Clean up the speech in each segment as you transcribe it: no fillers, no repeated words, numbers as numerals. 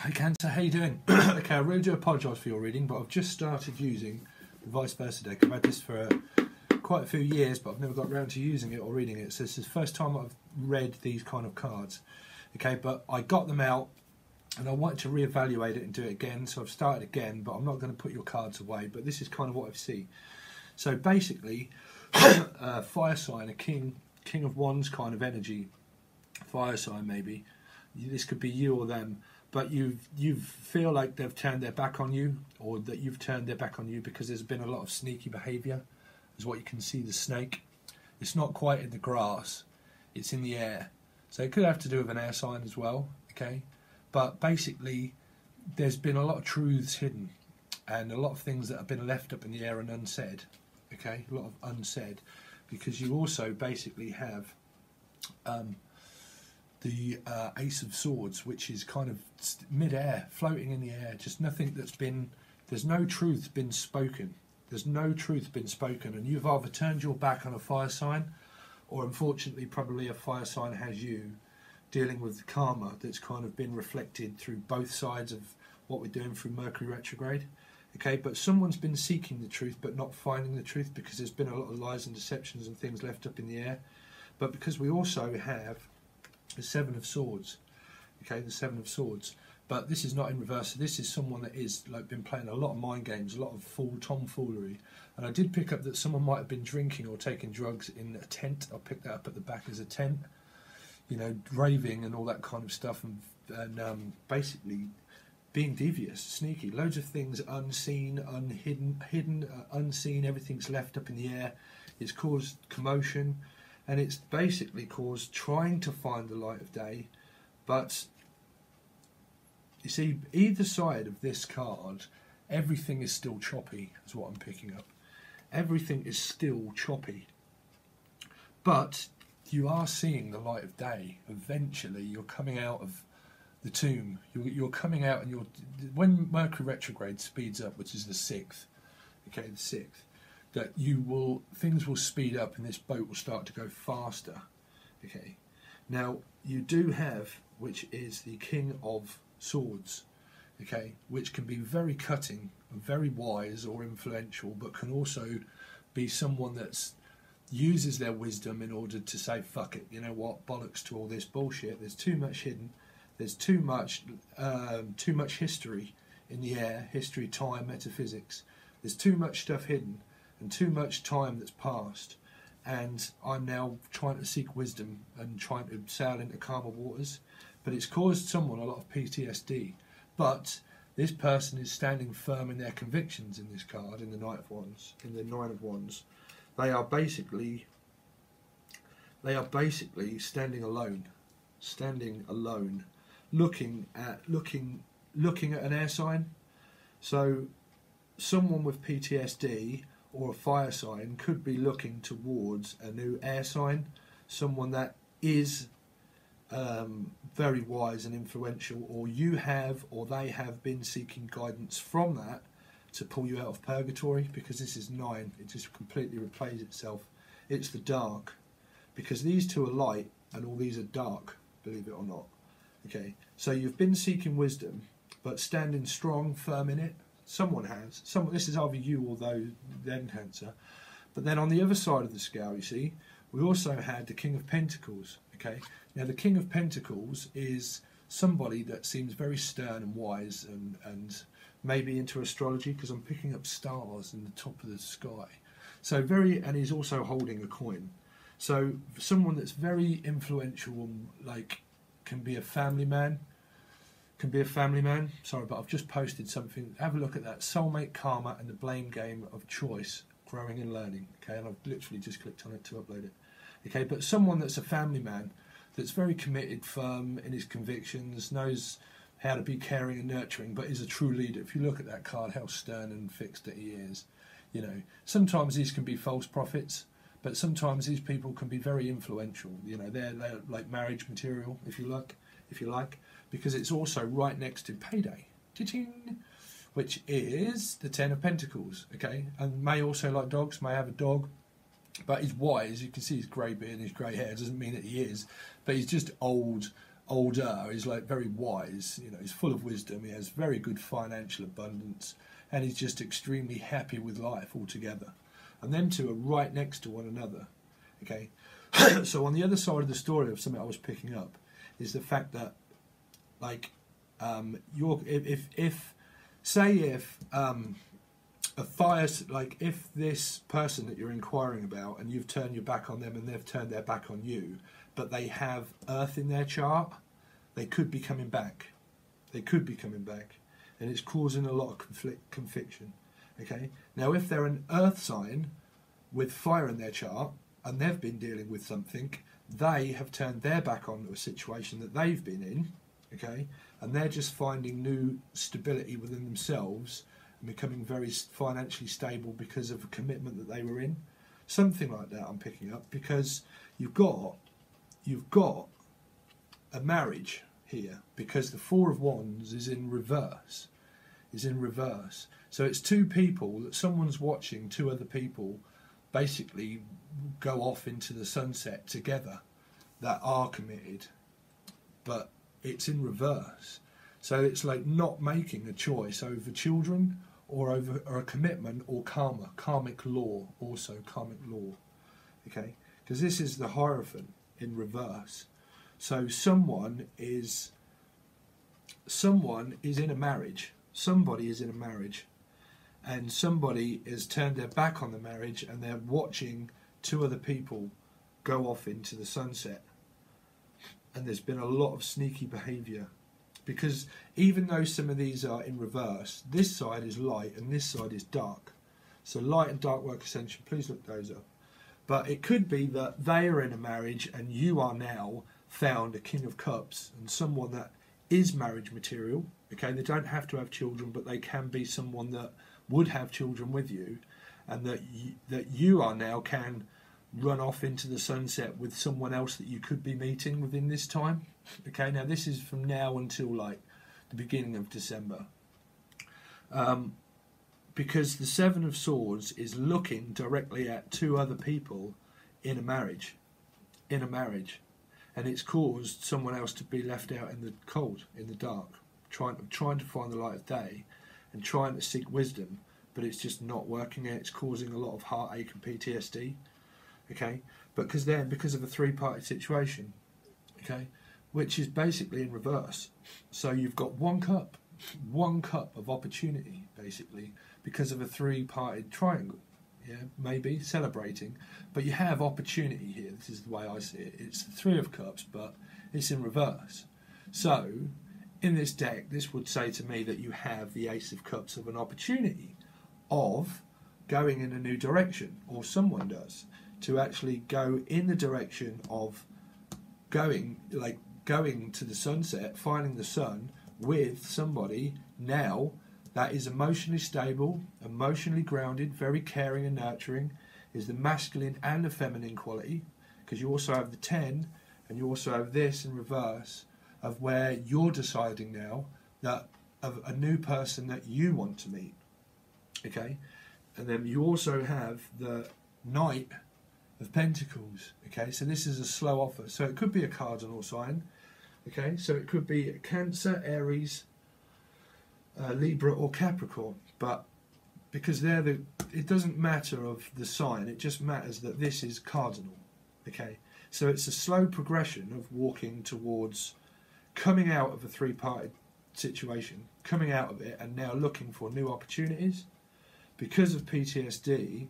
Hey Cancer, how you doing? Okay, I really do apologise for your reading, but I've just started using the vice versa deck. I've had this for quite a few years, but I've never got around to using it or reading it. So this is the first time I've read these kind of cards. Okay, but I got them out and I wanted to reevaluate it and do it again. So I've started again, but I'm not going to put your cards away. But this is kind of what I see. So basically, fire sign, a king of wands kind of energy, fire sign maybe. This could be you or them. But you feel like they've turned their back on you, or that you've turned their back on you because there's been a lot of sneaky behaviour, is what you can see. The snake, it's not quite in the grass, it's in the air. So it could have to do with an air sign as well, okay? But basically, there's been a lot of truths hidden, and a lot of things that have been left up in the air and unsaid, okay? A lot of unsaid, because you also basically have the Ace of Swords, which is kind of mid-air, floating in the air, just nothing that's been, there's no truth been spoken. There's no truth been spoken, and you've either turned your back on a fire sign, or unfortunately probably a fire sign has you dealing with the karma that's kind of been reflected through both sides of what we're doing through Mercury retrograde. Okay, but someone's been seeking the truth but not finding the truth because there's been a lot of lies and deceptions and things left up in the air. But because we also have the Seven of Swords, okay, the Seven of Swords, but this is not in reverse. So this is someone that is like been playing a lot of mind games, a lot of tomfoolery. And I did pick up that someone might have been drinking or taking drugs in a tent. I picked that up at the back as a tent, you know, raving and all that kind of stuff, and basically being devious, sneaky, loads of things unseen, hidden, unseen. Everything's left up in the air. It's caused commotion. And it's basically caused trying to find the light of day. But you see, either side of this card, everything is still choppy, is what I'm picking up. Everything is still choppy. But you are seeing the light of day. Eventually, you're coming out of the tomb. You're coming out, and when Mercury retrograde speeds up, which is the 6th, okay, the 6th, that things will speed up and this boat will start to go faster. Okay, now you do have, which is the King of Swords, okay, which can be very cutting, very wise or influential, but can also be someone that uses their wisdom in order to say, fuck it, you know what, bollocks to all this bullshit. There's too much hidden. There's too much history in the air, history, time, metaphysics. There's too much stuff hidden and too much time that's passed, and I'm now trying to seek wisdom and trying to sail into calmer waters. But it's caused someone a lot of PTSD. But this person is standing firm in their convictions in this card, in the Knight of Wands, in the Nine of Wands. They are basically standing alone, looking at an air sign. So someone with PTSD or a fire sign could be looking towards a new air sign, someone that is very wise and influential, or you have, or they have been seeking guidance from that to pull you out of purgatory, because this is 9, it just completely replays itself. It's the dark, because these two are light and all these are dark, believe it or not. Okay, so you've been seeking wisdom, but standing strong, firm in it. Someone has. This is either you or them, Cancer. But then on the other side of the scale, you see, we also had the King of Pentacles. Okay. Now the King of Pentacles is somebody that seems very stern and wise, and maybe into astrology, because I'm picking up stars in the top of the sky. So and he's also holding a coin. So someone that's very influential and like can be a family man. Sorry, but I've just posted something. Have a look at that. Soulmate, karma, and the blame game of choice, growing and learning. Okay, and I've literally just clicked on it to upload it. Okay, but someone that's a family man, that's very committed, firm in his convictions, knows how to be caring and nurturing, but is a true leader. If you look at that card, how stern and fixed that he is. You know, sometimes these can be false prophets, but sometimes these people can be very influential. You know, they're like marriage material, if you like, because it's also right next to payday, which is the 10 of Pentacles, okay? And may also like dogs, may have a dog, but he's wise. You can see his grey beard and his grey hair. Doesn't mean that he is, but he's just old, older, he's like very wise, you know, he's full of wisdom, he has very good financial abundance, and he's just extremely happy with life altogether. And them two are right next to one another, okay? So on the other side of the story of something I was picking up is the fact that, like, if a fire, like if this person that you're inquiring about and you've turned your back on them and they've turned their back on you, but they have Earth in their chart, they could be coming back. They could be coming back, and it's causing a lot of conviction. Okay. Now, if they're an Earth sign with fire in their chart and they've been dealing with something, they have turned their back on a situation that they've been in. Okay, and they're just finding new stability within themselves and becoming very financially stable because of a commitment that they were in. Something like that I'm picking up, because you've got a marriage here, because the Four of Wands is in reverse. So it's two people that someone's watching, two other people basically go off into the sunset together that are committed, but it's in reverse. So it's like not making a choice over children or a commitment or karmic law, also karmic law. Okay, because this is the Hierophant in reverse. So someone is in a marriage. Somebody is in a marriage, and somebody has turned their back on the marriage and they're watching two other people go off into the sunset. And there's been a lot of sneaky behaviour, because even though some of these are in reverse, this side is light and this side is dark. So light and dark work ascension, please look those up. But it could be that they are in a marriage and you are now found a King of Cups and someone that is marriage material. Okay, they don't have to have children, but they can be someone that would have children with you, and that you are now can run off into the sunset with someone else that you could be meeting within this time. Okay, now this is from now until like the beginning of December, because the Seven of Swords is looking directly at two other people in a marriage, and it's caused someone else to be left out in the cold, in the dark, trying to find the light of day and trying to seek wisdom, but it's just not working, and it's causing a lot of heartache and PTSD. Okay, but because of a three-party situation, okay, which is basically in reverse. So you've got one cup of opportunity, basically, because of a three-parted triangle. Yeah, maybe celebrating, but you have opportunity here. This is the way I see it. It's the Three of Cups, but it's in reverse. So in this deck, this would say to me that you have the Ace of Cups of an opportunity of going in a new direction, or someone does, to actually go in the direction of going to the sunset, finding the sun with somebody now that is emotionally stable, emotionally grounded, very caring and nurturing, is the masculine and the feminine quality, because you also have the 10 and you also have this in reverse, of where you're deciding now that of a new person that you want to meet. Okay, and then you also have the Knight of Pentacles. Okay, so this is a slow offer, so it could be a cardinal sign. Okay, so it could be Cancer, Aries, Libra or Capricorn, but because it doesn't matter of the sign, it just matters that this is cardinal. Okay, so it's a slow progression of walking towards coming out of a three-parted situation, coming out of it and now looking for new opportunities because of PTSD.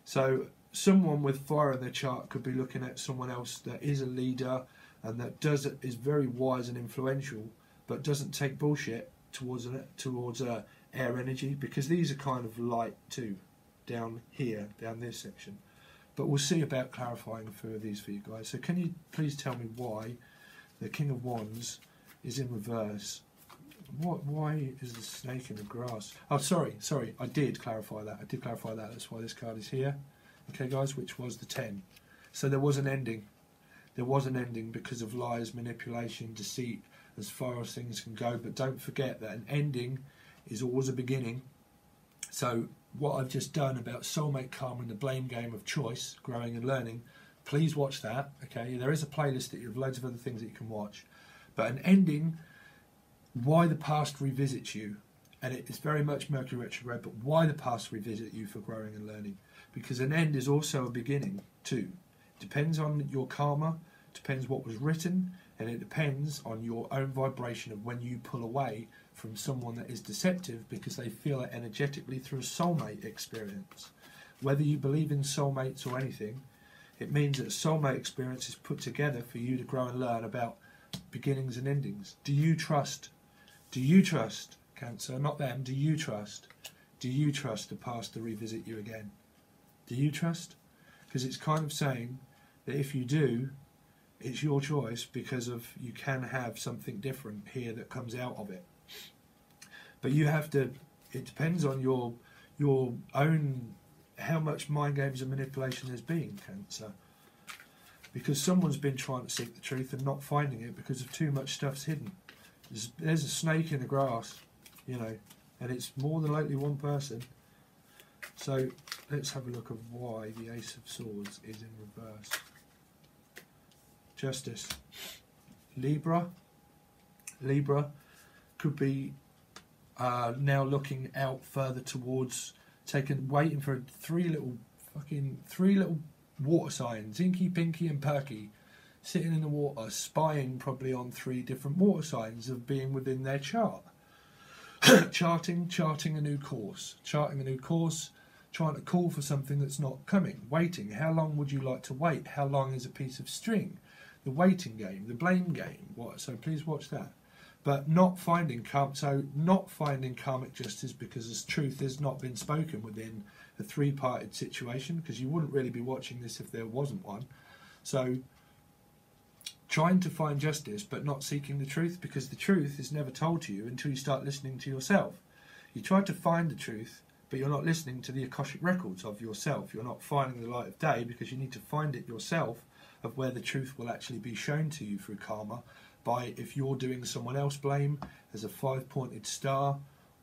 So someone with fire in their chart could be looking at someone else that is a leader and that is very wise and influential, but doesn't take bullshit towards air energy, because these are kind of light too, down here, down this section. But we'll see about clarifying a few of these for you guys. So can you please tell me why the King of Wands is in reverse? Why is the snake in the grass? Oh, sorry, I did clarify that. That's why this card is here. Okay, guys, which was the 10. So there was an ending. There was an ending because of lies, manipulation, deceit, as far as things can go. But don't forget that an ending is always a beginning. So what I've just done about soulmate karma and the blame game of choice, growing and learning, please watch that. Okay, there is a playlist that you have loads of other things that you can watch. But an ending, why the past revisits you, and it is very much Mercury retrograde, but why the past revisit you for growing and learning? Because an end is also a beginning too. Depends on your karma, depends what was written, and it depends on your own vibration of when you pull away from someone that is deceptive because they feel it energetically through a soulmate experience. Whether you believe in soulmates or anything, it means that a soulmate experience is put together for you to grow and learn about beginnings and endings. Do you trust? Do you trust, Cancer? Not them. Do you trust? Do you trust the past to revisit you again? Do you trust? Because it's kind of saying that if you do, it's your choice, because of you can have something different here that comes out of it. But you have to, it depends on your own, how much mind games and manipulation there's been, Cancer. Because someone's been trying to seek the truth and not finding it because of too much stuff's hidden. There's a snake in the grass, you know, and it's more than likely one person. So let's have a look at why the Ace of Swords is in reverse. Justice. Libra could be now looking out further towards waiting for three little water signs, Inky, Pinky and Perky, sitting in the water, spying probably on 3 different water signs of being within their chart. charting a new course, trying to call for something that's not coming, waiting. How long would you like to wait? How long is a piece of string? The waiting game, the blame game. So please watch that. But not finding karmic justice because this truth has not been spoken within a 3-parted situation, because you wouldn't really be watching this if there wasn't one. So trying to find justice but not seeking the truth, because the truth is never told to you until you start listening to yourself. You try to find the truth, but you're not listening to the Akashic records of yourself. You're not finding the light of day because you need to find it yourself, of where the truth will actually be shown to you through karma, by if you're doing someone else blame as a 5-pointed star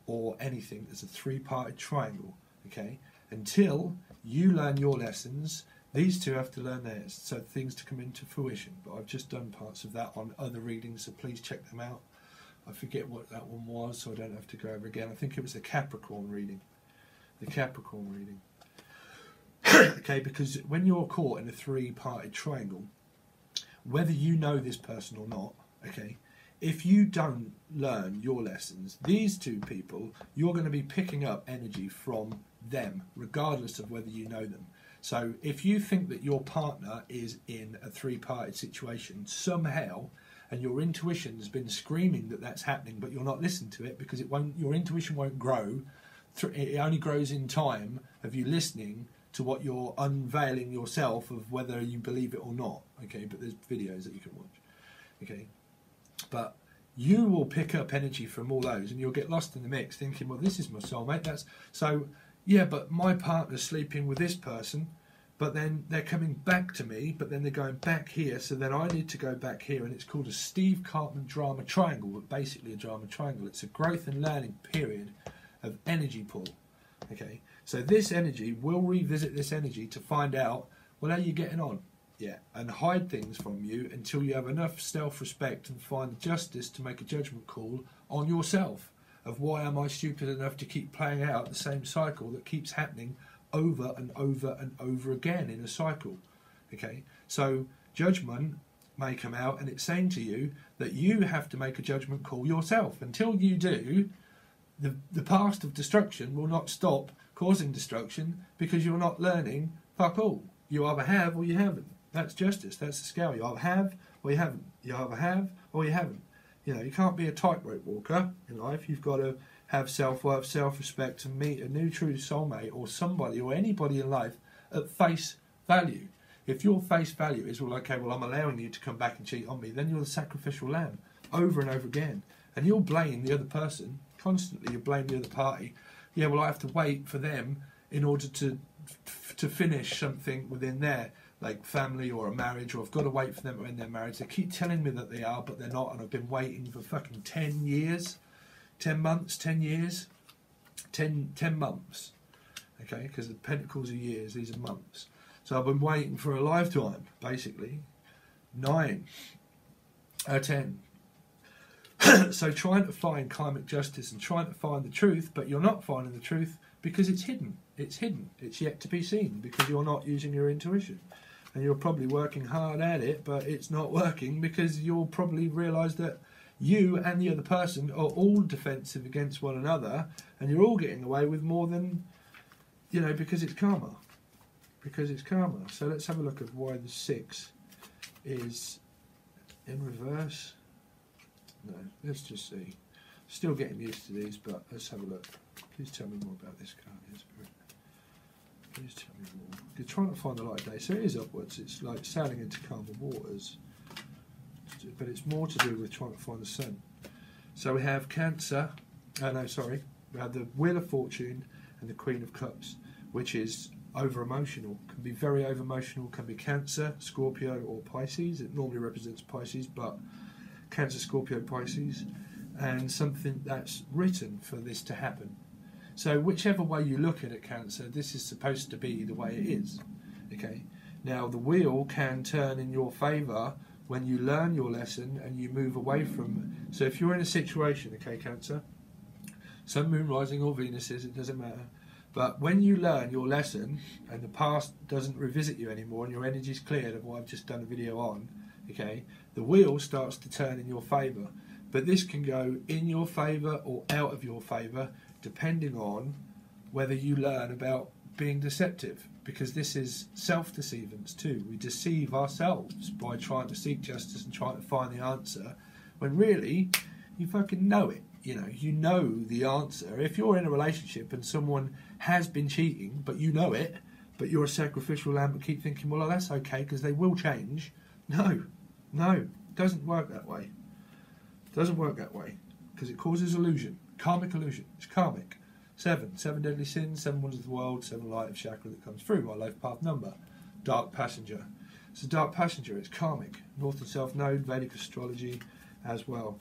or anything as a 3-parted triangle. Okay, until you learn your lessons, these two have to learn theirs, so things to come into fruition. But I've just done parts of that on other readings, so please check them out. I forget what that one was, so I don't have to go over again. I think it was the Capricorn reading. Okay, because when you're caught in a 3-parted triangle, whether you know this person or not, okay, if you don't learn your lessons, these 2 people, you're going to be picking up energy from them, regardless of whether you know them. So if you think that your partner is in a 3-parted situation somehow, and your intuition has been screaming that that's happening, but you're not listening to it because your intuition won't grow. It only grows in time of you listening to what you're unveiling yourself of, whether you believe it or not. Okay, but there's videos that you can watch. Okay, but you will pick up energy from all those, and you'll get lost in the mix, thinking, well, this is my soulmate. That's so. Yeah, but my partner's sleeping with this person, but then they're coming back to me, but then they're going back here, so then I need to go back here, and it's called a Steve Cartman drama triangle, but basically a drama triangle. It's a growth and learning period of energy pull. Okay, so this energy, we'll revisit this energy to find out, well, how are you getting on? Yeah, and hide things from you until you have enough self-respect and find justice to make a judgment call on yourself of, why am I stupid enough to keep playing out the same cycle that keeps happening over and over and over again in a cycle. Okay, so judgment may come out, and it's saying to you that you have to make a judgment call yourself. Until you do, the past of destruction will not stop causing destruction, because you're not learning fuck all. You either have or you haven't. That's justice. That's the scale. You either have or you haven't. You either have or you haven't. You know, you can't be a tightrope walker in life. You've got to have self-worth, self-respect, and meet a new true soulmate or somebody or anybody in life at face value. If your face value is, well, okay, well, I'm allowing you to come back and cheat on me, then you're the sacrificial lamb over and over again. And you'll blame the other person constantly. You blame the other party. Yeah, well, I have to wait for them in order to finish something within their like family or a marriage, or I've got to wait for them to end their marriage. They keep telling me that they are, but they're not, and I've been waiting for fucking 10 years, 10 months, 10 years, 10 months, okay, because the pentacles are years, these are months. So I've been waiting for a lifetime, basically. 10, So trying to find karmic justice and trying to find the truth, but you're not finding the truth because it's hidden. It's hidden. It's yet to be seen because you're not using your intuition. And you're probably working hard at it, but it's not working because you'll probably realise that you and the other person are all defensive against one another, and you're all getting away with more than, you know, because it's karma. Because it's karma. So let's have a look at why the 6 is in reverse. No, let's just see. Still getting used to these, but let's have a look. Please tell me more about this card here, Spirit. Please tell me more. You're trying to find the light of day. So it is upwards. It's like sailing into calmer waters. But it's more to do with trying to find the sun. So we have Cancer. No, sorry. We have the Wheel of Fortune and the Queen of Cups, which is over-emotional. Can be very over-emotional. Can be Cancer, Scorpio or Pisces. It normally represents Pisces, but Cancer, Scorpio, Pisces, and something that's written for this to happen. So whichever way you look at it, Cancer, this is supposed to be the way it is. Okay. Now the wheel can turn in your favour when you learn your lesson and you move away from. So if you're in a situation, okay, Cancer, Sun, Moon, Rising, or Venuses, it doesn't matter. But when you learn your lesson and the past doesn't revisit you anymore and your energy's cleared of what I've just done a video on, okay, the wheel starts to turn in your favour. But this can go in your favour or out of your favour depending on whether you learn about being deceptive, because this is self-deceivance too. We deceive ourselves by trying to seek justice and trying to find the answer when really you fucking know it. You know the answer. If you're in a relationship and someone has been cheating but you know it, but you're a sacrificial lamb but keep thinking, well, that's okay because they will change. No, it doesn't work that way. It doesn't work that way because it causes illusion. Karmic illusion. It's karmic. 7 deadly sins, 7 wonders of the world, 7 light of chakra that comes through, my life path number. Dark passenger. It's a dark passenger, it's karmic. North and South Node, Vedic astrology as well.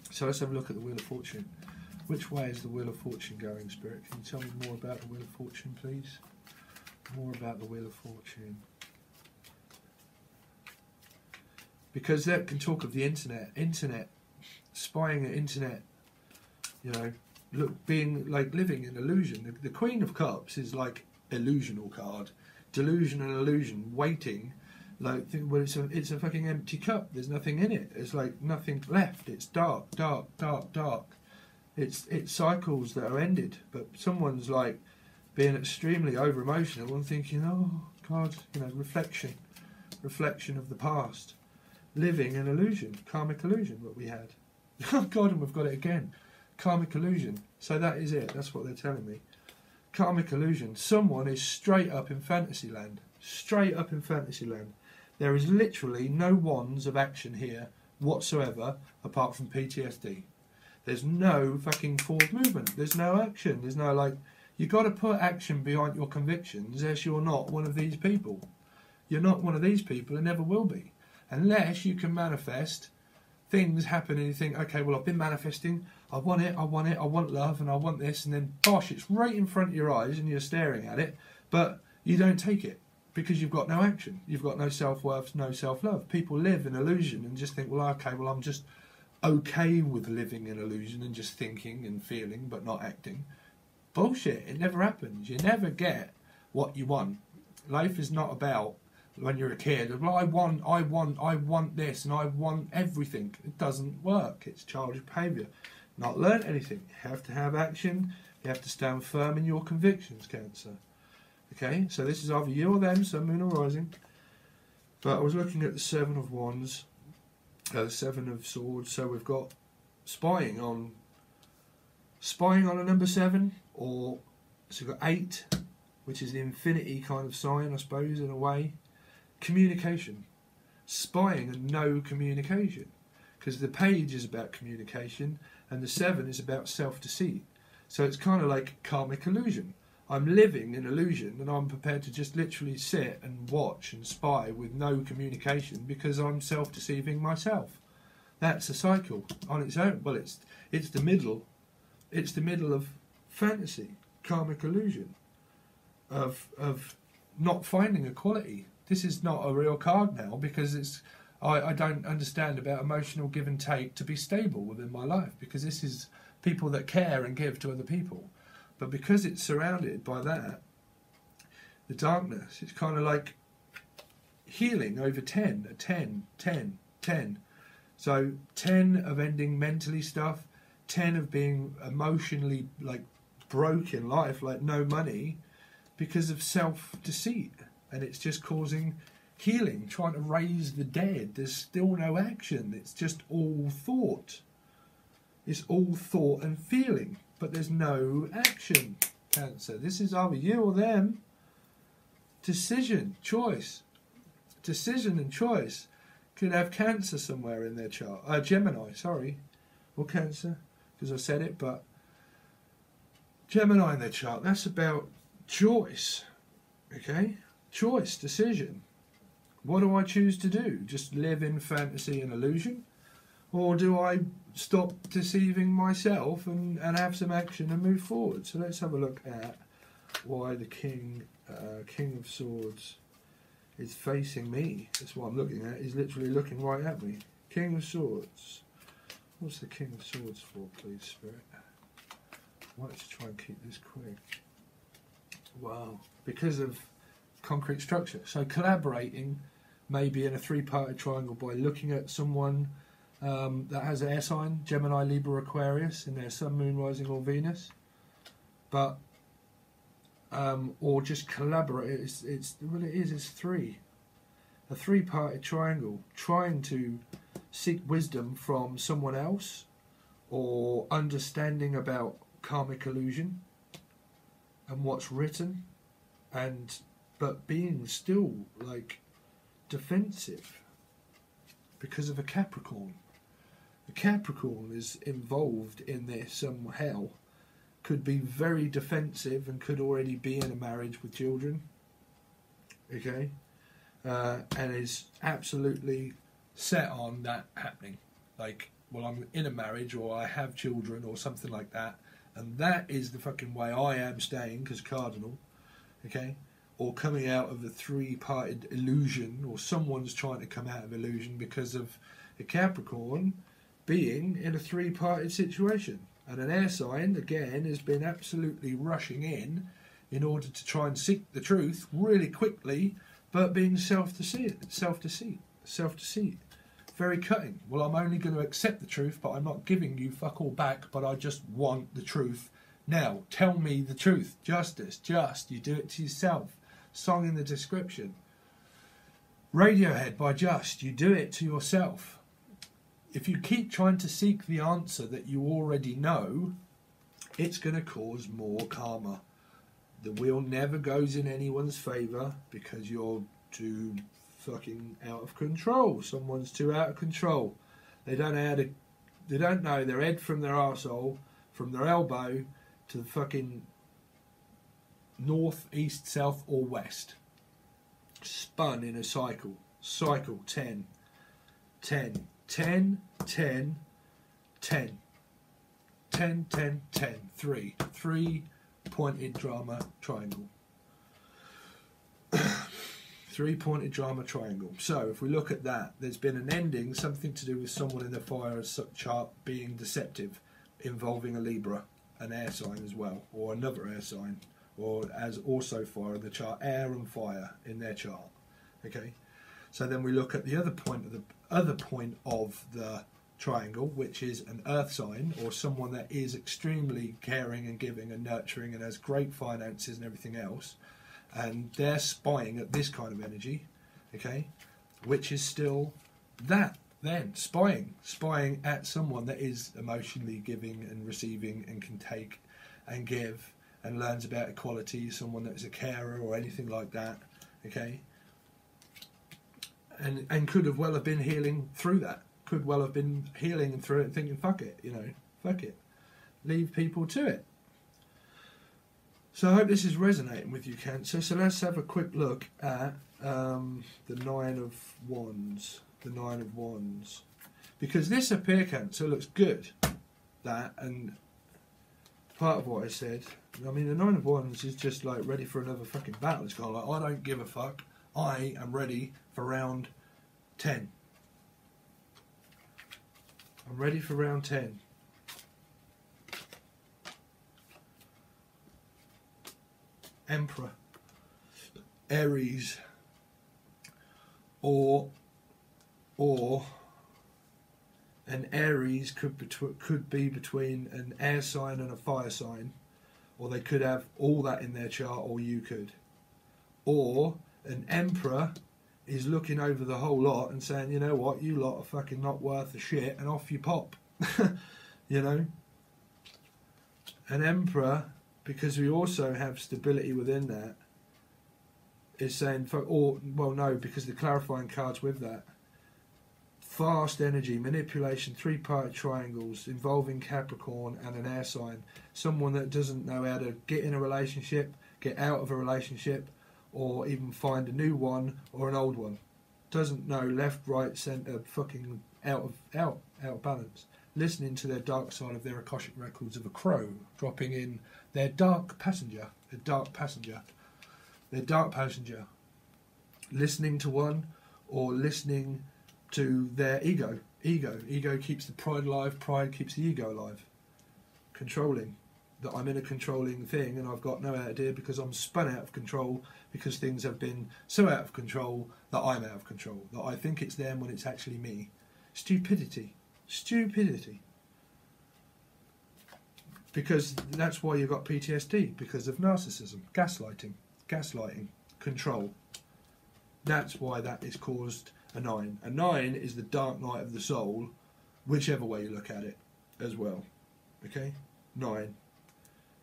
So let's have a look at the Wheel of Fortune. Which way is the Wheel of Fortune going, Spirit? Can you tell me more about the Wheel of Fortune, please? More about the Wheel of Fortune. Because that can talk of the internet, spying at internet, being like living in illusion. The Queen of Cups is like illusional card, delusion and illusion, waiting. Like, well, it's a fucking empty cup. There's nothing in it. It's like nothing left. It's dark. It cycles that are ended. But someone's like being extremely over emotional and thinking, oh God, reflection of the past, living an illusion, karmic illusion. What we had. Oh God, and we've got it again. Karmic illusion. So that is it. That's what they're telling me. Karmic illusion. Someone is straight up in fantasy land. Straight up in fantasy land. There is literally no wands of action here whatsoever apart from PTSD. There's no fucking forward movement. There's no action. There's no you got to put action behind your convictions else you're not one of these people. You're not one of these people and never will be. Unless you can manifest things happen and you think, okay, well, I've been manifesting, I want it, I want love and I want this, and then bosh, it's right in front of your eyes and you're staring at it, but you don't take it. Because you've got no action. You've got no self-worth, no self-love. People live in illusion and just think, well, okay, well, I'm just okay with living in illusion and just thinking and feeling but not acting. Bullshit. It never happens. You never get what you want. Life is not about when you're a kid, well, I want this and I want everything. It doesn't work. It's childish behaviour. Not learn anything. You have to have action. You have to stand firm in your convictions, Cancer. Okay, so this is either you or them, Sun, Moon or Rising. But I was looking at the 7 of Wands, the 7 of Swords. So we've got spying on a number 7, or so we've got 8, which is the infinity kind of sign, I suppose, in a way. Communication, spying and no communication, because the page is about communication and the 7 is about self-deceit. So it's kind of like karmic illusion. I'm living in illusion and I'm prepared to just literally sit and watch and spy with no communication because I'm self-deceiving myself. That's a cycle on its own. Well, it's the middle. It's the middle of fantasy, karmic illusion, of not finding equality. This is not a real card now because it's I don't understand about emotional give and take to be stable within my life, because this is people that care and give to other people. But because it's surrounded by that, the darkness, it's kind of like healing over 10, a 10, 10, 10. So 10 of ending mentally stuff, 10 of being emotionally like broken life, like no money, because of self-deceit. And it's just causing healing, trying to raise the dead. There's still no action. It's just all thought. It's all thought and feeling, but there's no action. Cancer. This is either you or them. Decision, choice. Decision and choice. Could have Cancer somewhere in their chart. Gemini, sorry. Or Cancer, because I said it, but Gemini in their chart. That's about choice. Okay? Choice, decision. What do I choose to do? Just live in fantasy and illusion? Or do I stop deceiving myself and have some action and move forward? So let's have a look at why the King of Swords is facing me. That's what I'm looking at. He's literally looking right at me. King of Swords. What's the King of Swords for, please, Spirit? I want to try and keep this quick. Wow. Because of concrete structure. So collaborating maybe in a three-parted triangle by looking at someone that has an air sign, Gemini, Libra, Aquarius, in their Sun, Moon, Rising or Venus. But or just collaborate. It's three. A three-parted triangle, trying to seek wisdom from someone else, or understanding about karmic illusion and what's written, but being still like defensive because of a Capricorn. The Capricorn is involved in this somehow, could be very defensive and could already be in a marriage with children, okay, and is absolutely set on that happening. Like, well, I'm in a marriage or I have children or something like that, and that is the fucking way I am staying, because cardinal, okay, or coming out of the three-parted illusion, or someone's trying to come out of illusion because of a Capricorn being in a three-parted situation. And an air sign, again, has been absolutely rushing in order to try and seek the truth really quickly, but being self-deceit. Very cutting. Well, I'm only going to accept the truth, but I'm not giving you fuck all back, but I just want the truth. Now, tell me the truth. Justice, just. You do it to yourself. Song in the description. Radiohead by Just. You do it to yourself. If you keep trying to seek the answer that you already know, it's going to cause more karma. The wheel never goes in anyone's favour because you're too fucking out of control. Someone's too out of control. They don't know their head from their arsehole, from their elbow to the fucking north, east, south or west. Spun in a cycle. Cycle 10. 10. 10, 10, 10. 10, 10, 10. 3. 3-pointed drama triangle. 3-pointed drama triangle. So if we look at that, there's been an ending, something to do with someone in the fire chart being deceptive, involving a Libra, an air sign as well, or another air sign, or as also fire in the chart, air and fire in their chart. Okay, so then we look at the other point of the triangle, which is an earth sign, or someone that is extremely caring and giving and nurturing and has great finances and everything else, and they're spying at this kind of energy, okay, which is still that then spying at someone that is emotionally giving and receiving and can take and give and learns about equality, someone that's a carer or anything like that, okay, and could have well have been healing through that, could well have been healing through it and thinking, fuck it, fuck it, leave people to it. So I hope this is resonating with you, Cancer. So let's have a quick look at the Nine of Wands. The Nine of Wands. Because this up here, Cancer, looks good. That, and part of what I said, I mean, the Nine of Wands is just like ready for another fucking battle. It's kind of like, I don't give a fuck. I am ready for round 10. I'm ready for round 10. Emperor, Aries, or an Aries could be between an air sign and a fire sign, or they could have all that in their chart, or you could. Or an Emperor is looking over the whole lot and saying, you know what, you lot are fucking not worth a shit, and off you pop. You know? An Emperor, because we also have stability within that, is saying, well, no, because the clarifying cards with that, fast energy, manipulation, three-party triangles involving Capricorn and an air sign, someone that doesn't know how to get in a relationship, get out of a relationship, or even find a new one or an old one. Doesn't know left, right, centre, fucking out of balance. Listening to their dark side of their Akashic records of a crow, dropping in their dark passenger. Listening to one, or listening to their ego. Ego keeps the pride alive, pride keeps the ego alive. Controlling. That I'm in a controlling thing and I've got no idea because I'm spun out of control, because things have been so out of control that I'm out of control. That I think it's them when it's actually me. Stupidity. Because that's why you've got PTSD, because of narcissism, gaslighting, control. That's why that is caused a 9. A 9 is the dark night of the soul, whichever way you look at it as well. Okay? 9.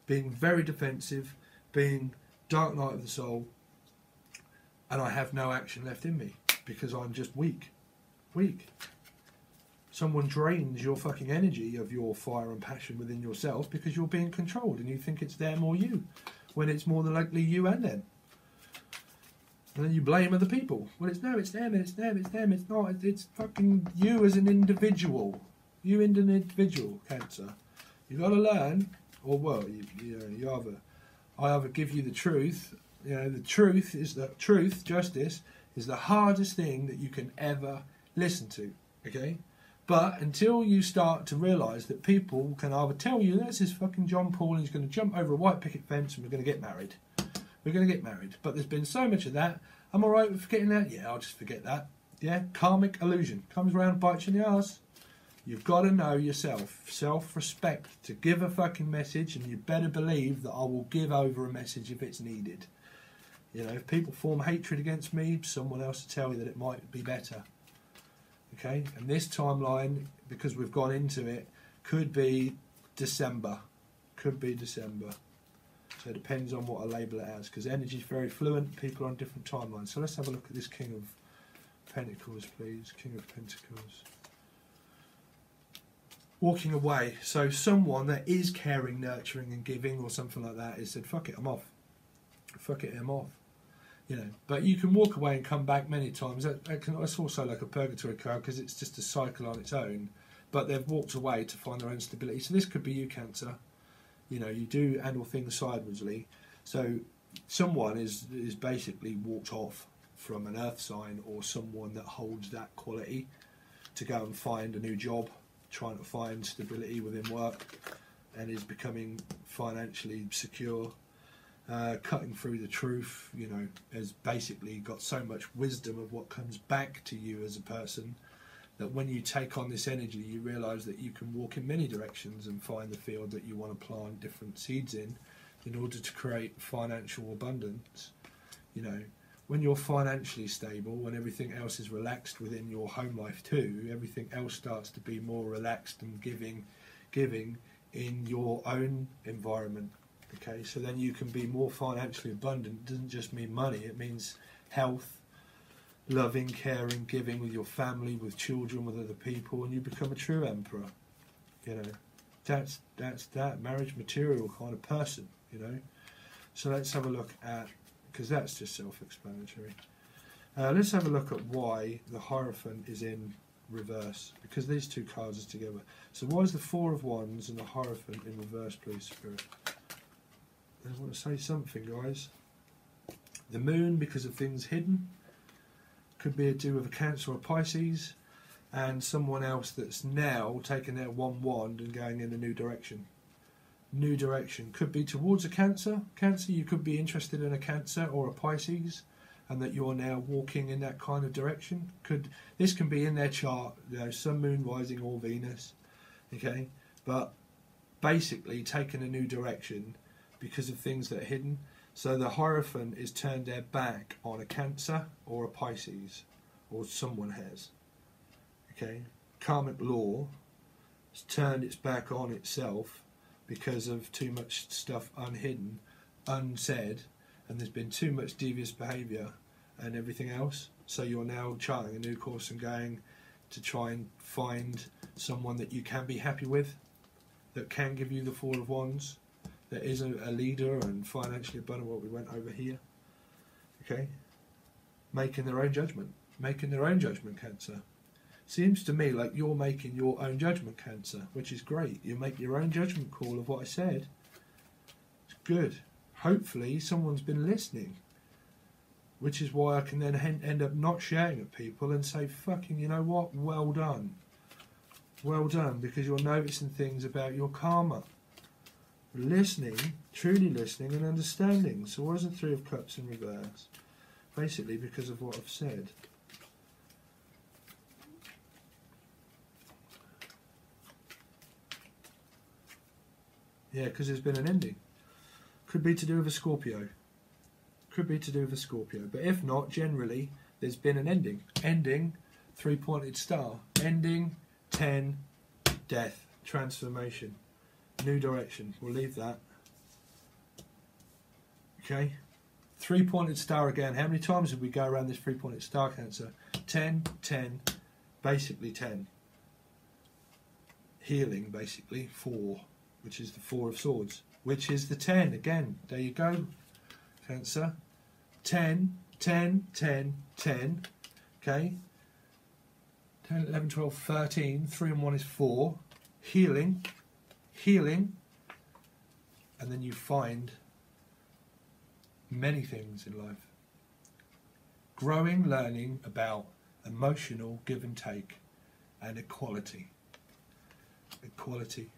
Being very defensive, being dark night of the soul, and I have no action left in me because I'm just weak. Someone drains your fucking energy of your fire and passion within yourself because you're being controlled and you think it's them or you, when it's more than likely you and them. And then you blame other people. Well, it's them, it's not. It's fucking you as an individual. You individual, Cancer. You got to learn, or well, I either give you the truth. You know, the truth is that justice is the hardest thing that you can ever listen to. Okay. But until you start to realise that people can either tell you, this is fucking John Paul and he's going to jump over a white picket fence and we're going to get married. But there's been so much of that. I'm alright with forgetting that. Yeah, I'll just forget that. Yeah, karmic illusion. Comes around and bites you in the arse. You've got to know yourself. Self-respect. To give a fucking message, and you better believe that I will give over a message if it's needed. You know, if people form hatred against me, someone else will tell you that it might be better. Okay, and this timeline, because we've gone into it, could be December. So it depends on what I label it as, because energy is very fluent, people are on different timelines. So let's have a look at this King of Pentacles, please. King of Pentacles. Walking away. So someone that is caring, nurturing and giving or something like that has said, fuck it, I'm off. You know, but you can walk away and come back many times. That's also like a purgatory card because it's just a cycle on its own. But they've walked away to find their own stability. So this could be you, Cancer. You know, you do handle things sidewaysly. So someone is basically walked off from an earth sign or someone that holds that quality to go and find a new job, trying to find stability within work, and is becoming financially secure. Cutting through the truth, you know, has basically got so much wisdom of what comes back to you as a person that when you take on this energy, you realise that you can walk in many directions and find the field that you want to plant different seeds in order to create financial abundance. You know, when you're financially stable, when everything else is relaxed within your home life too, everything else starts to be more relaxed and giving in your own environment. Okay, so then you can be more financially abundant. It doesn't just mean money, it means health, loving, caring, giving with your family, with children, with other people, and you become a true emperor. You know, that's that marriage material kind of person, you know. So let's have a look at, because that's just self-explanatory. Let's have a look at why the Hierophant is in reverse, because these two cards are together. So why is the Four of Wands and the Hierophant in reverse, please, Spirit? I want to say something, guys. The Moon, because of things hidden, could be a do with a Cancer or Pisces. and someone else that's now taking their one wand and going in a new direction. New direction could be towards a Cancer. Cancer, you could be interested in a Cancer or a Pisces, and that you're now walking in that kind of direction. This can be in their chart, you know, Sun, Moon, Rising, or Venus. Okay, but basically taking a new direction because of things that are hidden. So the Hierophant is turned their back on a Cancer or a Pisces, or someone has. Okay, karmic law has turned its back on itself because of too much stuff unhidden, unsaid, and there's been too much devious behaviour and everything else. So you're now charting a new course and going to try and find someone that you can be happy with, that can give you the Four of Wands, that is a leader and financially abundant, what we went over here. Okay, making their own judgment. Making their own judgment, Cancer. Seems to me like you're making your own judgment, Cancer, which is great. You make your own judgment call of what I said. It's good. Hopefully someone's been listening, which is why I can then end up not shouting at people and say, fucking, you know what, well done. Well done, because you're noticing things about your karma. Listening, truly listening and understanding. So why is the Three of Cups in reverse? Basically because of what I've said. Yeah, because there's been an ending. Could be to do with a Scorpio. Could be to do with a Scorpio. But if not, generally, there's been an ending. Ending, three-pointed star. Ending, 10, death, transformation, new direction. We'll leave that. Okay. Three-pointed star again. How many times did we go around this three-pointed star, Cancer? 10, 10, basically 10. Healing, basically, 4. Which is the Four of Swords, which is the 10 again. There you go, Cancer. 10, 10, 10, 10. Okay. 10, 11, 12, 13. 3 and 1 is 4. Healing, healing, and then you find many things in life. Growing, learning about emotional give and take, and equality. Equality.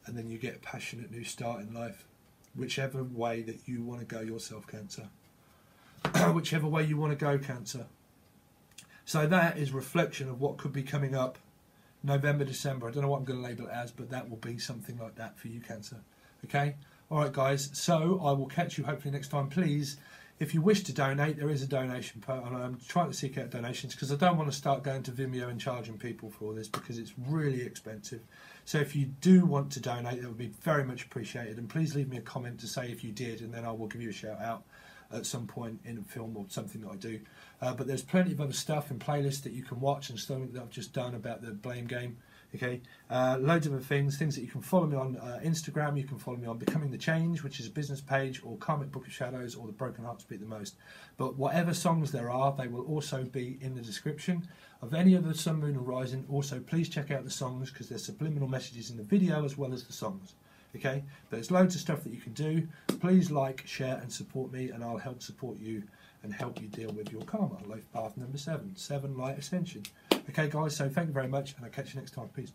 And then you get a passionate new start in life, whichever way that you want to go yourself, Cancer. Whichever way you want to go, Cancer. So that is reflection of what could be coming up November, December. I don't know what I'm going to label it as, but that will be something like that for you, Cancer. Okay? Alright guys, so I will catch you hopefully next time. Please, if you wish to donate, there is a donation part, and I'm trying to seek out donations because I don't want to start going to Vimeo and charging people for all this because it's really expensive. So if you do want to donate, that would be very much appreciated, and please leave me a comment to say if you did, and then I will give you a shout out at some point in a film or something that I do. But there's plenty of other stuff and playlists that you can watch and stuff that I've just done about the blame game. Okay, loads of other things that you can follow me on Instagram. You can follow me on Becoming the Change, which is a business page, or Karmic Book of Shadows, or The Broken Hearts Beat the Most. But whatever songs there are, they will also be in the description of any other Sun, Moon, or Rising. Also, please check out the songs because there's subliminal messages in the video as well as the songs. Okay, but there's loads of stuff that you can do. Please like, share, and support me, and I'll help support you and help you deal with your karma. Life path number 7, 7 light ascension. Okay, guys, so thank you very much, and I'll catch you next time. Peace.